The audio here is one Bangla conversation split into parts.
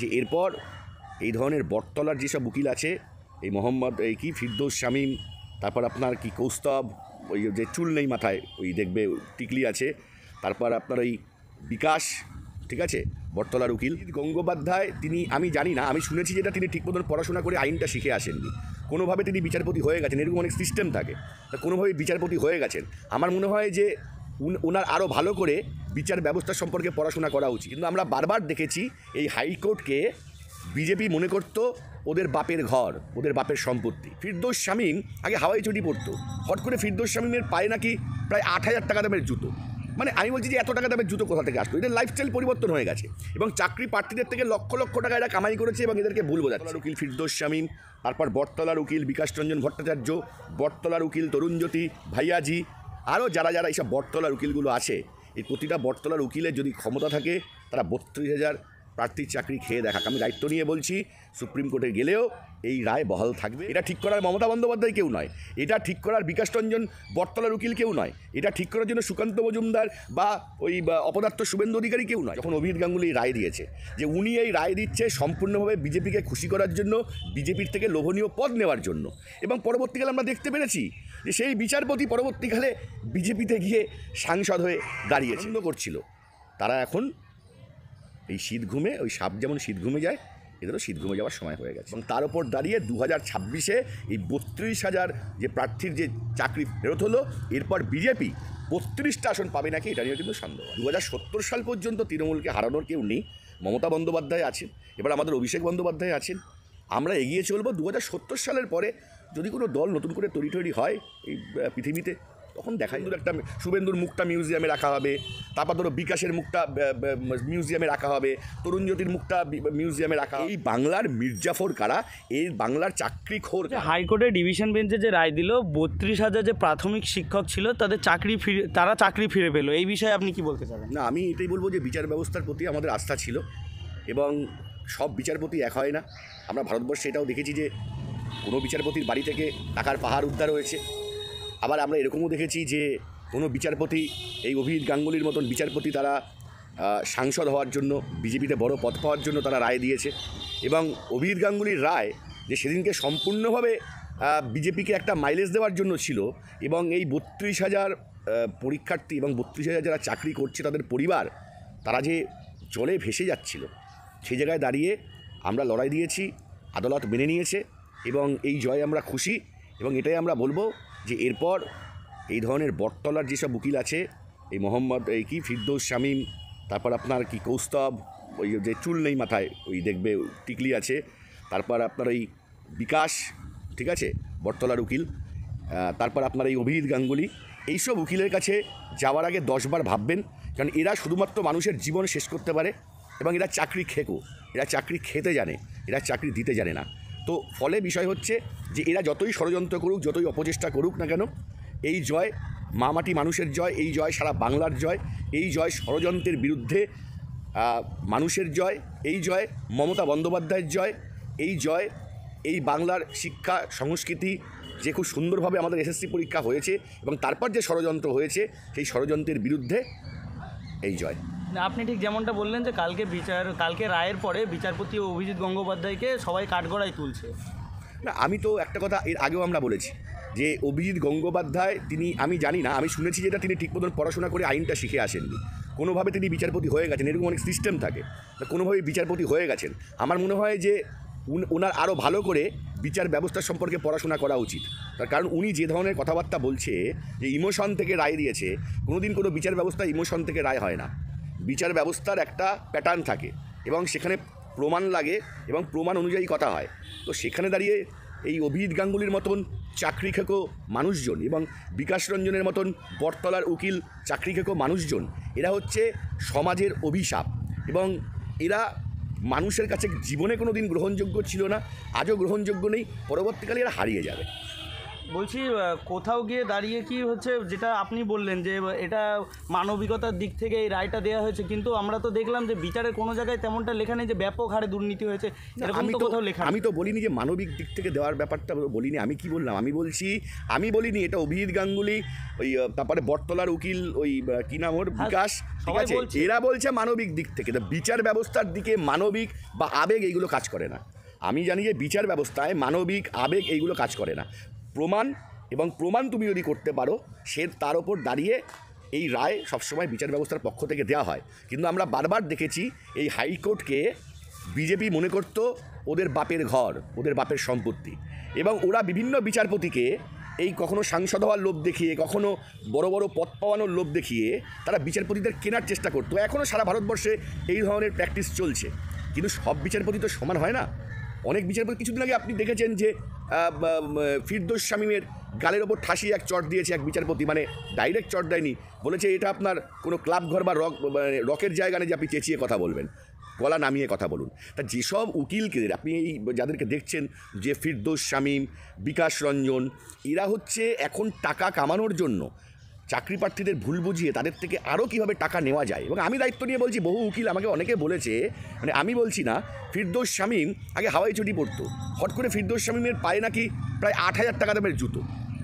যে এরপর এই ধরনের বটতলার যেসব উকিল আছে, এই মোহাম্মদ ফিরদৌস শামীম, তারপর আপনার কৌস্তব, ওই যে চুল নেই মাথায়, ওই দেখবে টিকলি আছে, তারপর আপনার ওই বিকাশ, ঠিক আছে, বটতলার উকিল গঙ্গোপাধ্যায়, তিনি আমি জানি না, আমি শুনেছি যেটা তিনি ঠিক মতন পড়াশোনা করে আইনটা শিখে আসেননি, কোনোভাবে তিনি বিচারপতি হয়ে গেছেন, এরকম অনেক সিস্টেম থাকে, তা কোনোভাবে বিচারপতি হয়ে গেছেন। আমার মনে হয় যে ওনার আরও ভালো করে বিচার ব্যবস্থা সম্পর্কে পড়াশোনা করা উচিত। কিন্তু আমরা বারবার দেখেছি এই হাইকোর্টকে বিজেপি মনে করত ওদের বাপের ঘর, ওদের বাপের সম্পত্তি। ফিরদৌস শামীম আগে হাওয়াই চটি পড়তো, হট করে ফিরদৌস শামীমের পায়ে নাকি প্রায় 8,000 টাকা দামের জুতো। মানে আমি বলছি যে এত টাকা দামের জুতো কোথা থেকে আসতো? এদের লাইফস্টাইল পরিবর্তন হয়ে গেছে এবং চাকরি প্রার্থীদের থেকে লক্ষ লক্ষ টাকা এরা কামাই করেছে এবং এদেরকে ভুল বোঝাচ্ছে। উকিল ফিরদৌস শামীম, তারপর বটতলার উকিল বিকাশ রঞ্জন ভট্টাচার্য, বটতলার উকিল তরুণজ্যোতি ভাইয়াজি, আরও যারা যারা এইসব বটতলার উকিলগুলো আছে, এই প্রতিটা বটতলার উকিলের যদি ক্ষমতা থাকে তারা 32,000 প্রার্থীর চাকরি খেয়ে দেখাক। আমি দায়িত্ব নিয়ে বলছি, সুপ্রিম কোর্টে গেলেও এই রায় বহাল থাকবে। এটা ঠিক করার মমতা বন্দ্যোপাধ্যায় কেউ নয়, এটা ঠিক করার বিকাশ রঞ্জন বটতলার উকিল কেউ নয়, এটা ঠিক করার জন্য সুকান্ত মজুমদার বা ওই অপদার্থ শুভেন্দু অধিকারী কেউ নয়। যখন অভিজিৎ গাঙ্গুলি রায় দিয়েছে যে উনি এই রায় দিচ্ছে সম্পূর্ণভাবে বিজেপিকে খুশি করার জন্য, বিজেপির থেকে লোভনীয় পদ নেওয়ার জন্য, এবং পরবর্তীকালে আমরা দেখতে পেরেছি যে সেই বিচারপতি পরবর্তীকালে বিজেপিতে গিয়ে সাংসদ হয়ে দাঁড়িয়েছে করছিল। তারা এখন এই শীত ঘুমে, ওই সাপ যেমন শীত ঘুমে যায়, এদেরও শীত ঘুমে যাওয়ার সময় হয়ে গেছে। এবং তার উপর দাঁড়িয়ে 2026-এ এই 32,000 যে প্রার্থীর যে চাকরি ফেরত হলো, এরপর বিজেপি 32টা আসন পাবে নাকি এটা নিয়ে কিন্তু সন্দেহ। 2070 সাল পর্যন্ত তৃণমূলকে হারানোর কেউ নেই। মমতা বন্দ্যোপাধ্যায় আছেন, এবার আমাদের অভিষেক বন্দ্যোপাধ্যায় আছেন। আমরা এগিয়ে চলবো 2070 সালের পরে যদি কোনো দল নতুন করে তৈরি হয় এই পৃথিবীতে, তখন দেখা যায় একটা শুভেন্দুর মুখটা মিউজিয়ামে রাখা হবে, তারপর ধরো বিকাশের মুখটা মিউজিয়ামে রাখা হবে, তরুণজ্যোতির মুখটা মিউজিয়ামে রাখা। এই বাংলার মির্জাফর কারা, এই বাংলার চাকরিখোর। হাইকোর্টের ডিভিশন বেঞ্চে যে রায় দিল 32,000 যে প্রাথমিক শিক্ষক ছিল তাদের চাকরি ফিরে পেল, এই বিষয়ে আপনি কি বলতে চান? না, আমি এটাই বলবো যে বিচার ব্যবস্থার প্রতি আমাদের আস্থা ছিল এবং সব বিচারপতি এক হয় না। আমরা ভারতবর্ষে এটাও দেখেছি যে কোনো বিচারপতির বাড়ি থেকে টাকার পাহাড় উদ্ধার হয়েছে। আবার আমরা এরকমও দেখেছি যে কোনো বিচারপতি, এই অভিজিৎ গাঙ্গুলির মতন বিচারপতি, তারা সাংসদ হওয়ার জন্য, বিজেপিতে বড় পদ পাওয়ার জন্য তারা রায় দিয়েছে। এবং অভিজিৎ গাঙ্গুলির রায় যে সেদিনকে সম্পূর্ণভাবে বিজেপিকে একটা মাইলেজ দেওয়ার জন্য ছিল, এবং এই 32,000 পরীক্ষার্থী এবং 32,000 যারা চাকরি করছে তাদের পরিবার, তারা যে জলে ভেসে যাচ্ছিল, সেই জায়গায় দাঁড়িয়ে আমরা লড়াই দিয়েছি, আদালত মেনে নিয়েছে এবং এই জয় আমরা খুশি। এবং এটাই আমরা বলবো যে এরপর এই ধরনের বটতলার যেসব উকিল আছে, এই মোহাম্মদ ফিরদৌস শামীম, তারপর আপনার কৌস্তব, ওই যে চুল নেই মাথায়, ওই দেখবে টিকলি আছে, তারপর আপনার ওই বিকাশ, ঠিক আছে, বটতলার উকিল, তারপর আপনার এই অভিজিৎ গাঙ্গুলি, এইসব উকিলের কাছে যাওয়ার আগে 10 বার ভাববেন, কারণ এরা শুধুমাত্র মানুষের জীবন শেষ করতে পারে এবং এরা চাকরি খেকো, এরা চাকরি খেতে জানে, এরা চাকরি দিতে জানে না। তো ফলে বিষয় হচ্ছে যে এরা যতই ষড়যন্ত্র করুক, যতই অপচেষ্টা করুক না কেন, এই জয় মামাটি মানুষের জয়, এই জয় সারা বাংলার জয়, এই জয় ষড়যন্ত্রের বিরুদ্ধে মানুষের জয়, এই জয় মমতা বন্দ্যোপাধ্যায়ের জয়, এই জয় এই বাংলার শিক্ষা সংস্কৃতি যে খুব সুন্দরভাবে আমাদের এসএসসি পরীক্ষা হয়েছে এবং তারপর যে ষড়যন্ত্র হয়েছে সেই ষড়যন্ত্রের বিরুদ্ধে এই জয়। আপনি ঠিক যেমনটা বললেন যে কালকে রায়ের পরে বিচারপতি ও অভিজিৎ গঙ্গোপাধ্যায়কে সবাই কাঠগড়ায় তুলছে। না, আমি তো একটা কথা এর আগেও আমরা বলেছি যে অভিজিৎ গঙ্গোপাধ্যায়, তিনি আমি জানি না, আমি শুনেছি যেটা তিনি ঠিক মতন পড়াশোনা করে আইনটা শিখে আসেননি, কোনোভাবে তিনি বিচারপতি হয়ে গেছেন, এরকম অনেক সিস্টেম থাকে, তা কোনোভাবে বিচারপতি হয়ে গেছেন। আমার মনে হয় যে ওনার আরও ভালো করে বিচার ব্যবস্থা সম্পর্কে পড়াশোনা করা উচিত। তার কারণ উনি যে ধরনের কথাবার্তা বলছে, যে ইমোশন থেকে রায় দিয়েছে, কোনোদিন কোনো বিচার ব্যবস্থা ইমোশন থেকে রায় হয় না। বিচার ব্যবস্থার একটা প্যাটার্ন থাকে এবং সেখানে প্রমাণ লাগে এবং প্রমাণ অনুযায়ী কথা হয়। তো সেখানে দাঁড়িয়ে এই অভিজিৎ গাঙ্গুলির মতন চাকরি খেকো মানুষজন এবং বিকাশ রঞ্জনের মতন বটতলার উকিল চাকরি খেকো মানুষজন, এরা হচ্ছে সমাজের অভিশাপ এবং এরা মানুষের কাছে জীবনে কোনো দিন গ্রহণযোগ্য ছিল না, আজও গ্রহণযোগ্য নেই, পরবর্তীকালে এরা হারিয়ে যাবে। বলছি কোথাও গিয়ে দাঁড়িয়ে কি হচ্ছে, যেটা আপনি বললেন যে এটা মানবিকতার দিক থেকে এই রায়টা দেওয়া হয়েছে, কিন্তু আমরা তো দেখলাম যে বিচারের কোনো জায়গায় তেমনটা লেখা নেই যে ব্যাপক হারে দুর্নীতি হয়েছে, এরকম তো কোথাও লেখা নেই। আমি তো বলিনি যে মানবিক দিক থেকে দেওয়ার ব্যাপারটা বলিনি। আমি কি বললাম, আমি বলিনি এটা অভিজিৎ গাঙ্গুলি, ওই তারপরে বটতলার উকিল, ওই কি নাম ওর, বিকাশ, ঠিক আছে, এরা বলছে মানবিক দিক থেকে। তো বিচার ব্যবস্থার দিকে মানবিক বা আবেগ এইগুলো কাজ করে না। আমি জানি যে বিচার ব্যবস্থায় মানবিক আবেগ এইগুলো কাজ করে না। প্রমাণ তুমি যদি করতে পারো, তার ওপর দাঁড়িয়ে এই রায় সবসময় বিচার ব্যবস্থার পক্ষ থেকে দেওয়া হয়। কিন্তু আমরা বারবার দেখেছি এই হাইকোর্টকে বিজেপি মনে করত ওদের বাপের ঘর, ওদের বাপের সম্পত্তি, এবং ওরা বিভিন্ন বিচারপতিকে এই কখনো সাংসদ হওয়ার লোভ দেখিয়ে, কখনো বড় বড় পদ পাওয়ানোর লোভ দেখিয়ে তারা বিচারপতিদের কেনার চেষ্টা করতো। এখনও সারা ভারতবর্ষে এই ধরনের প্র্যাকটিস চলছে। কিন্তু সব বিচারপতি তো সমান হয় না। অনেক বিচারপতি, কিছুদিন আগে আপনি দেখেছেন যে ফিরদৌস শামীমের গালের ওপর ঠাসিয়ে এক চট দিয়েছে এক বিচারপতি, মানে ডাইরেক্ট চট দেয়নি, বলেছে এটা আপনার কোনো ক্লাব ঘর বা রকের জায়গা নেই যে আপনি চেঁচিয়ে কথা বলবেন, গলা নামিয়ে কথা বলুন। তা যেসব উকিলকে আপনি এই যাদেরকে দেখছেন, যে ফিরদৌস শামীম, বিকাশ রঞ্জন, এরা হচ্ছে এখন টাকা কামানোর জন্য চাকরি প্রার্থীদের ভুল বুঝিয়ে তাদের থেকে আরও কীভাবে টাকা নেওয়া যায়। এবং আমি দায়িত্ব নিয়ে বলছি, বহু উকিল আমাকে অনেকে বলেছে, মানে আমি বলছি না, ফিরদৌস শামীম আগে হাওয়াই চটি পরতো, হট করে ফিরদৌস শামীমের পায়ে নাকি প্রায় 8,000 টাকা দামের জুতো।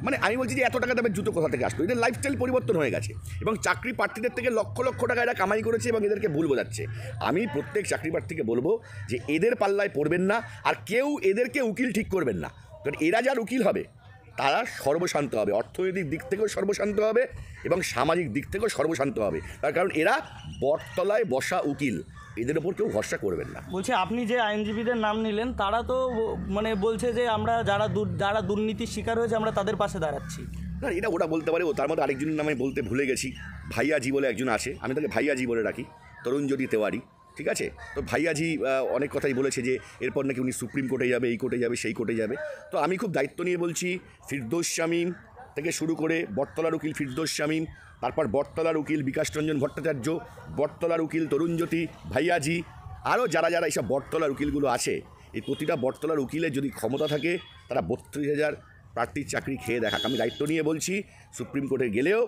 মানে আমি বলছি যে এত টাকা দামের জুতো কোথা থেকে আসতো? এদের লাইফস্টাইল পরিবর্তন হয়ে গেছে এবং চাকরি প্রার্থীদের থেকে লক্ষ লক্ষ টাকা এরা কামাই করেছে এবং এদেরকে ভুল বোঝাচ্ছে। আমি প্রত্যেক চাকরি প্রার্থীকে বলবো যে এদের পাল্লায় পড়বেন না, আর কেউ এদেরকে উকিল ঠিক করবেন না। কারণ এরা যার উকিল হবে তারা সর্বশান্ত হবে, অর্থনৈতিক দিক থেকেও সর্বশান্ত হবে এবং সামাজিক দিক থেকেও সর্বশান্ত হবে। তার কারণ এরা বটতলায় বসা উকিল, এদের ওপর কেউ ভরসা করবেন না। বলছি আপনি যে আইনজীবীদের নাম নিলেন, তারা তো মানে বলছে যে আমরা যারা দুর্নীতির শিকার হয়েছে আমরা তাদের পাশে দাঁড়াচ্ছি। না, এটা ওরা বলতে পারে, তার মধ্যে আরেকজনের নামে বলতে ভুলে গেছি, ভাইয়াজি বলে একজন আছে, আমি তাকে ভাইয়াজি বলে রাখি, তরুণজ্যোতি তেওয়ারি, ঠিক আছে। তো ভাইয়াজি অনেক কথাই বলেছে যে এরপর নাকি উনি সুপ্রিম কোর্টে যাবে, এই কোর্টে যাবে, সেই কোর্টে যাবে। তো আমি খুব দায়িত্ব নিয়ে বলছি, ফিরদৌস শামীম থেকে শুরু করে বটতলার উকিল ফিরদৌস শামীম, তারপর বটতলার উকিল বিকাশ রঞ্জন ভট্টাচার্য, বটতলার উকিল তরুণজ্যোতি, ভাইয়াজি, আরও যারা যারা এইসব বটতলার উকিলগুলো আছে, এই প্রতিটা বটতলার উকিলের যদি ক্ষমতা থাকে তারা 32,000 প্রার্থীর চাকরি খেয়ে দেখাক। আমি দায়িত্ব নিয়ে বলছি, সুপ্রিম কোর্টে গেলেও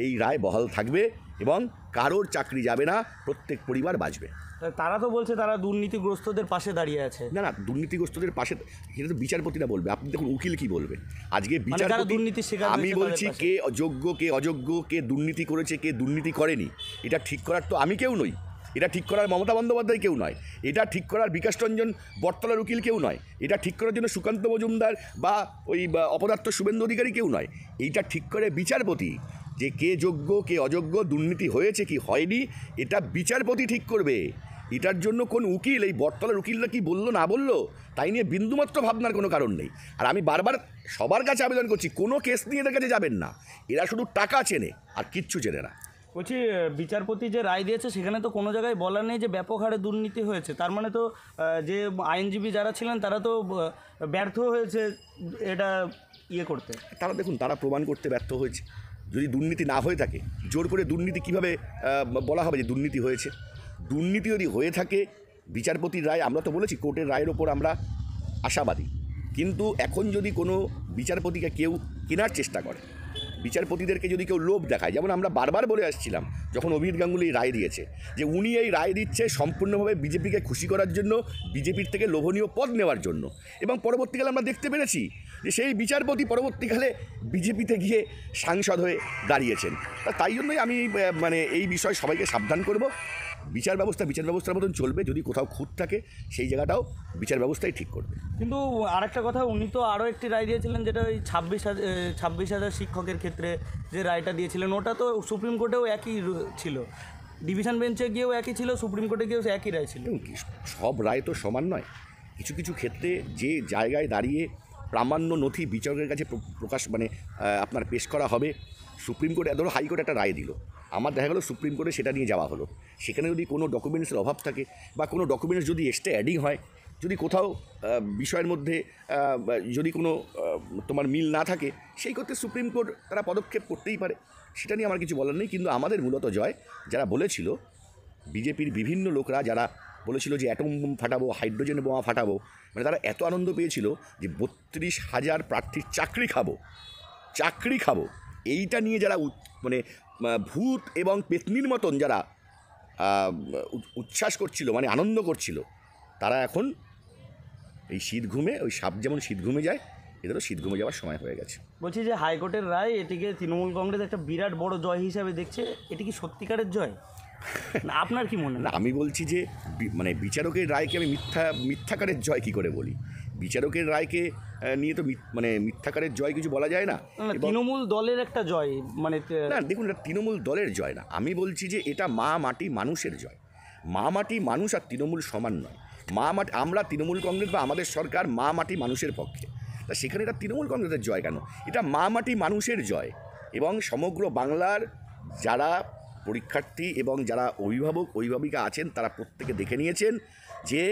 এই রায় বহাল থাকবে এবং কারোর চাকরি যাবে না, প্রত্যেক পরিবার বাঁচবে। তারা তো বলছে তারা দুর্নীতিগ্রস্তদের পাশে দাঁড়িয়ে আছে। না, দুর্নীতিগ্রস্তদের পাশে এটা তো বিচারপতিরা বলবে। আপনি দেখুন উকিল কি বলবে আজকে বিচারপতি। আমি বলছি কে অযোগ্য, কে অযোগ্য, কে দুর্নীতি করেছে, কে দুর্নীতি করেনি, এটা ঠিক করার তো আমি কেউ নই, এটা ঠিক করার মমতা বন্দ্যোপাধ্যায় কেউ নয়, এটা ঠিক করার বিকাশ রঞ্জন বটতলার উকিল কেউ নয়, এটা ঠিক করার জন্য সুকান্ত মজুমদার বা ওই অপদার্থ শুভেন্দু অধিকারী কেউ নয়। এইটা ঠিক করে বিচারপতি, যে কে যোগ্য কে অযোগ্য, দুর্নীতি হয়েছে কি হয়নি, এটা বিচারপতি ঠিক করবে। এটার জন্য কোন উকিল, এই বটতলার উকিলরা কি বললো না বললো তাই নিয়ে বিন্দুমাত্র ভাবনার কোনো কারণ নেই। আর আমি বারবার সবার কাছে আবেদন করছি, কোনো কেস নিয়ে এদের কাছে যাবেন না, এরা শুধু টাকা চেনে আর কিচ্ছু চেনে না। বলছি বিচারপতি যে রায় দিয়েছে সেখানে তো কোনো জায়গায় বলা নেই যে ব্যাপক হারে দুর্নীতি হয়েছে, তার মানে তো যে আইনজীবী যারা ছিলেন তারা তো ব্যর্থ হয়েছে এটা করতে। তারা দেখুন, তারা প্রমাণ করতে ব্যর্থ হয়েছে। যদি দুর্নীতি না হয়ে থাকে, জোর করে দুর্নীতি কীভাবে বলা হবে যে দুর্নীতি হয়েছে? দুর্নীতি যদি হয়ে থাকে, বিচারপতির রায়, আমরা তো বলেছি কোর্টের রায়ের ওপর আমরা আশাবাদী, কিন্তু এখন যদি কোনো বিচারপতিকে কেউ কেনার চেষ্টা করে, বিচারপতিদেরকে যদি কেউ লোভ দেখায়, যেমন আমরা বারবার বলে আসছিলাম যখন অভিজিৎ গাঙ্গুলি রায় দিয়েছে, যে উনি এই রায় দিচ্ছে সম্পূর্ণভাবে বিজেপিকে খুশি করার জন্য, বিজেপির থেকে লোভনীয় পদ নেওয়ার জন্য, এবং পরবর্তীকালে আমরা দেখতে পেরেছি যে সেই বিচারপতি পরবর্তীকালে বিজেপিতে গিয়ে সাংসদ হয়ে দাঁড়িয়েছেন। তাই জন্যই আমি মানে এই বিষয়ে সবাইকে সাবধান করব, বিচার ব্যবস্থার মতন চলবে, যদি কোথাও খুঁত থাকে সেই জায়গাটাও বিচার ব্যবস্থাই ঠিক করবে। কিন্তু আরেকটা কথা, উনি তো আরও একটি রায় দিয়েছিলেন, যেটা ওই 26,000 শিক্ষকের ক্ষেত্রে যে রায়টা দিয়েছিলেন, ওটা তো সুপ্রিম কোর্টেও একই ছিল, ডিভিশন বেঞ্চে গিয়েও একই ছিল, সুপ্রিম কোর্টে গিয়েও একই রায় ছিল। সব রায় তো সমান নয়, কিছু কিছু ক্ষেত্রে যে জায়গায় দাঁড়িয়ে প্রামাণ্য নথি বিচারকের কাছে প্রকাশ মানে আপনার পেশ করা হবে, সুপ্রিম কোর্টে ধরো হাইকোর্ট একটা রায় দিল, আমার দেখা গেলো সুপ্রিম কোর্টে সেটা নিয়ে যাওয়া হলো, সেখানে যদি কোনো ডকুমেন্টসের অভাব থাকে বা কোনো ডকুমেন্টস যদি এক্সট্রা অ্যাডিং হয়, যদি কোথাও বিষয়ের মধ্যে যদি কোনো তোমার মিল না থাকে, সেই ক্ষেত্রে সুপ্রিম কোর্ট তারা পদক্ষেপ করতেই পারে, সেটা নিয়ে আমার কিছু বলার নেই। কিন্তু আমাদের মূলত জয়, যারা বলেছিল বিজেপির বিভিন্ন লোকরা যারা বলেছিল যে অ্যাটম বোম ফাটাবো, হাইড্রোজেন বোমা ফাটাবো, মানে তারা এত আনন্দ পেয়েছিল যে 32,000 প্রার্থীর চাকরি খাবো এইটা নিয়ে যারা মানে ভূত এবং পেতনির মতন যারা উচ্ছ্বাস করছিল, মানে আনন্দ করছিল, তারা এখন এই শীত ঘুমে, ওই সাপ যেমন শীত ঘুমে যায়, এদেরও শীত ঘুমে যাওয়ার সময় হয়ে গেছে। বলছি যে হাইকোর্টের রায় এটিকে তৃণমূল কংগ্রেস একটা বিরাট বড় জয় হিসাবে দেখছে, এটি কি সত্যিকারের জয় না আপনার কি মনে হয়? না, আমি বলছি যে মানে বিচারকের রায়কে আমি মিথ্যাকারের জয় কী করে বলি? বিচারকের রায়কে নিয়ে তো মানে মিথ্যাকারের জয় কিছু বলা যায় না। তৃণমূল দলের একটা জয়, মানে না দেখুন, এটা তৃণমূল দলের জয় না, আমি বলছি যে এটা মা মাটি মানুষের জয়। মা মাটি মানুষ আর তৃণমূল সমান নয়। মা মাটি, আমরা তৃণমূল কংগ্রেস বা আমাদের সরকার মা মাটি মানুষের পক্ষে, তা সেখানে এটা তৃণমূল কংগ্রেসের জয় কেন? এটা মা মাটি মানুষের জয়। এবং সমগ্র বাংলার যারা পরীক্ষার্থী এবং যারা অভিভাবিকা আছেন, তারা প্রত্যেকে দেখে নিয়েছেন যে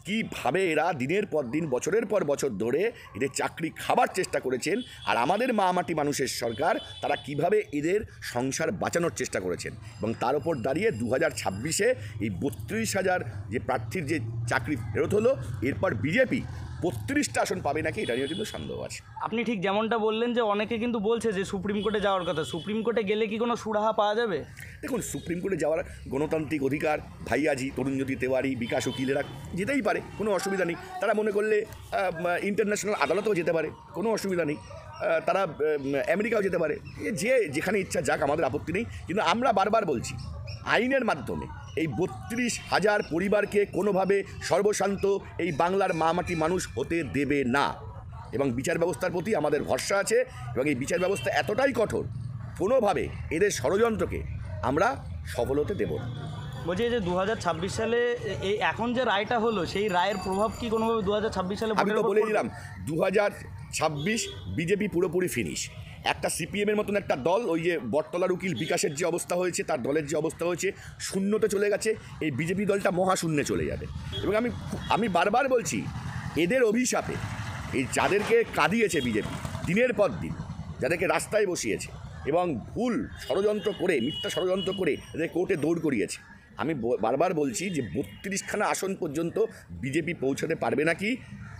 কীভাবে এরা দিনের পর দিন, বছরের পর বছর ধরে এদের চাকরি খাবার চেষ্টা করেছেন। আর আমাদের মা মাটি মানুষের সরকার, তারা কিভাবে এদের সংসার বাঁচানোর চেষ্টা করেছেন। এবং তার উপর দাঁড়িয়ে 2026-এ এই 32,000 যে প্রার্থীর যে চাকরি ফেরত হলো, এরপর বিজেপি 32টা আসন পাবে নাকি, এটা নিয়ে কিন্তু সন্দেহ আছে। আপনি ঠিক যেমনটা বললেন যে অনেকে কিন্তু বলছে যে সুপ্রিম কোর্টে যাওয়ার কথা, সুপ্রিম কোর্টে গেলে কি কোনো সুরাহা পাওয়া যাবে? দেখুন, সুপ্রিম কোর্টে যাওয়ার গণতান্ত্রিক অধিকার, ভাইয়াজি, তরুণজ্যোতি তেওয়ারি, বিকাশ উকিলেরা যেতেই পারে, কোনো অসুবিধা নেই। তারা মনে করলে ইন্টারন্যাশনাল আদালতেও যেতে পারে, কোনো অসুবিধা নেই। তারা আমেরিকাও যেতে পারে, যে যেখানে ইচ্ছা যাক, আমাদের আপত্তি নেই। কিন্তু আমরা বারবার বলছি, আইনের মাধ্যমে এই 32,000 পরিবারকে কোনোভাবে সর্বশান্ত এই বাংলার মা মাটি মানুষ হতে দেবে না। এবং বিচার ব্যবস্থার প্রতি আমাদের ভরসা আছে, এবং এই বিচার ব্যবস্থা এতটাই কঠোর, কোনোভাবে এদের ষড়যন্ত্রকে আমরা সফল হতে দেব না। বলছি যে 2026 সালে এই এখন যে রায়টা হলো, সেই রায়ের প্রভাব কি কোনোভাবে 2026 সালে? আমি তো বলে দিলাম 2026 বিজেপি পুরোপুরি ফিনিশ। একটা সিপিএমের মতন একটা দল, ওই যে বটতলার উকিল বিকাশের যে অবস্থা হয়েছে, তার দলের যে অবস্থা হয়েছে, শূন্যতে চলে গেছে। এই বিজেপি দলটা মহাশূন্যে চলে যাবে। এবং আমি বারবার বলছি, এদের অভিশাপে এই যাদেরকে কাঁদিয়েছে বিজেপি দিনের পর দিন, যাদেরকে রাস্তায় বসিয়েছে এবং ভুল ষড়যন্ত্র করে, মিথ্যা ষড়যন্ত্র করে এদের কোর্টে দৌড় করিয়েছে, আমি বারবার বলছি যে 32খানা আসন পর্যন্ত বিজেপি পৌঁছাতে পারবে নাকি,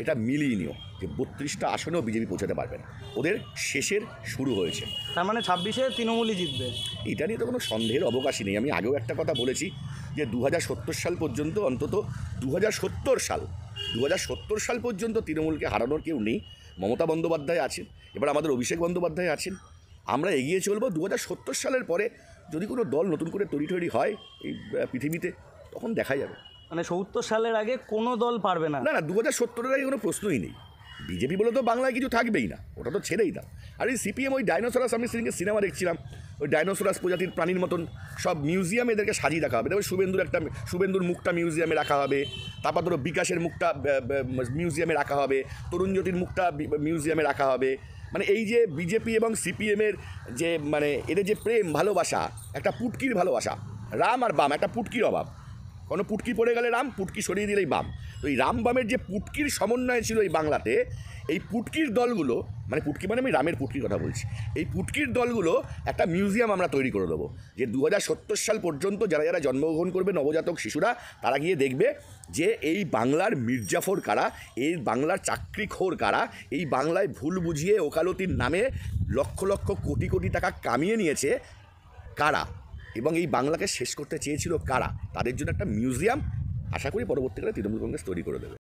এটা মিলিয়ে নিও যে 32টা আসনেও বিজেপি পৌঁছাতে পারবে না। ওদের শেষের শুরু হয়েছে। তার মানে 26-এ তৃণমূলই জিতবে? এটা নিয়ে তো কোনো সন্দেহের অবকাশই নেই। আমি আগেও একটা কথা বলেছি যে 2070 সাল পর্যন্ত, অন্তত 2070 সাল পর্যন্ত তৃণমূলকে হারানোর কেউ নেই। মমতা বন্দ্যোপাধ্যায় আছেন, এবার আমাদের অভিষেক বন্দ্যোপাধ্যায় আছেন। আমরা এগিয়ে চলবো। 2070 সালের পরে যদি কোনো দল নতুন করে তৈরি হয় এই পৃথিবীতে, তখন দেখা যাবে। মানে 70 সালের আগে কোনো দল পারবে না? না, 2070-এর আগে কোনো প্রশ্নই নেই। বিজেপি বলে তো বাংলায় কিছু থাকবেই না, ওটা তো ছেড়েই দাও। আর এই সিপিএম ওই ডাইনোসরাস, আমি সেদিনকে সিনেমা দেখছিলাম, ওই ডাইনোসরাস প্রজাতির প্রাণীর মতন সব মিউজিয়ামে এদেরকে সাজিয়ে রাখা হবে। দেখবে শুভেন্দুর মুখটা মিউজিয়ামে রাখা হবে, তারপর ধরো বিকাশের মুখটা মিউজিয়ামে রাখা হবে, তরুণজ্যোতির মুখটা মিউজিয়ামে রাখা হবে। মানে এই যে বিজেপি এবং সিপিএমের যে মানে এদের যে প্রেম ভালোবাসা, একটা পুটকির ভালোবাসা, রাম আর বাম, একটা পুটকির অভাব। কোনো পুটকি পড়ে গেলে রাম, পুটকি সরিয়ে দিলেই বাম। তো এই রাম বামের যে পুটকির সমন্বয় ছিল এই বাংলাতে, এই পুটকির দলগুলো, মানে পুটকি মানে আমি রামের পুটকির কথা বলছি, এই পুটকির দলগুলো একটা মিউজিয়াম আমরা তৈরি করে দেবো, যে 2070 সাল পর্যন্ত যারা যারা জন্মগ্রহণ করবে, নবজাতক শিশুরা, তারা গিয়ে দেখবে যে এই বাংলার মির্জাফর কারা, এই বাংলার চাকরিখোর কারা, এই বাংলায় ভুল বুঝিয়ে ওকালতির নামে লক্ষ লক্ষ কোটি কোটি টাকা কামিয়ে নিয়েছে কারা, এবং এই বাংলাকে শেষ করতে চেয়েছিল কারা, তাদের জন্য একটা মিউজিয়াম আশা করি পরবর্তীকালে তৃণমূল কংগ্রেস তৈরি করে দেবে।